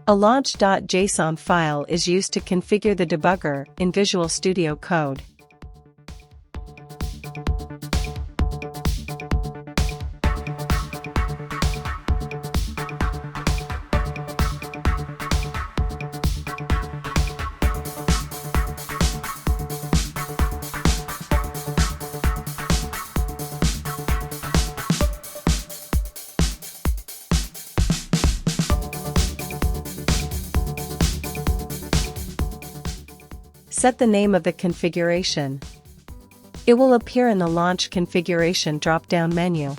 A launch.json file is used to configure the debugger in Visual Studio Code. Set the name of the configuration. It will appear in the Launch Configuration drop-down menu.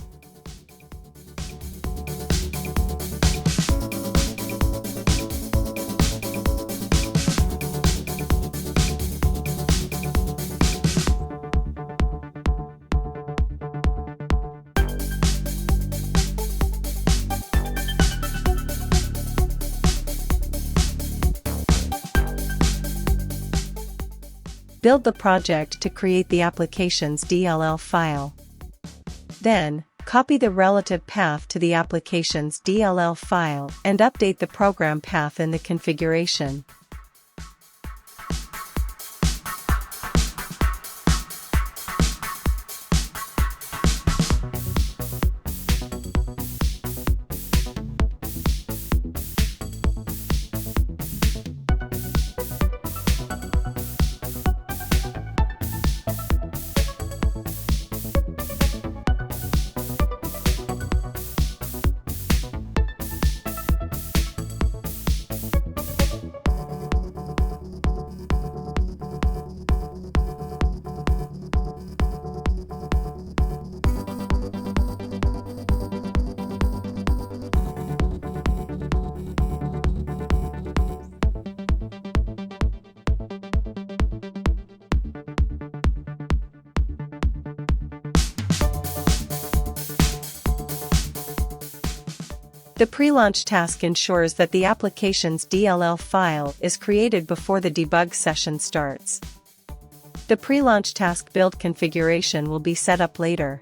Build the project to create the application's DLL file. Then, copy the relative path to the application's DLL file and update the program path in the configuration. The pre-launch task ensures that the application's DLL file is created before the debug session starts. The pre-launch task build configuration will be set up later.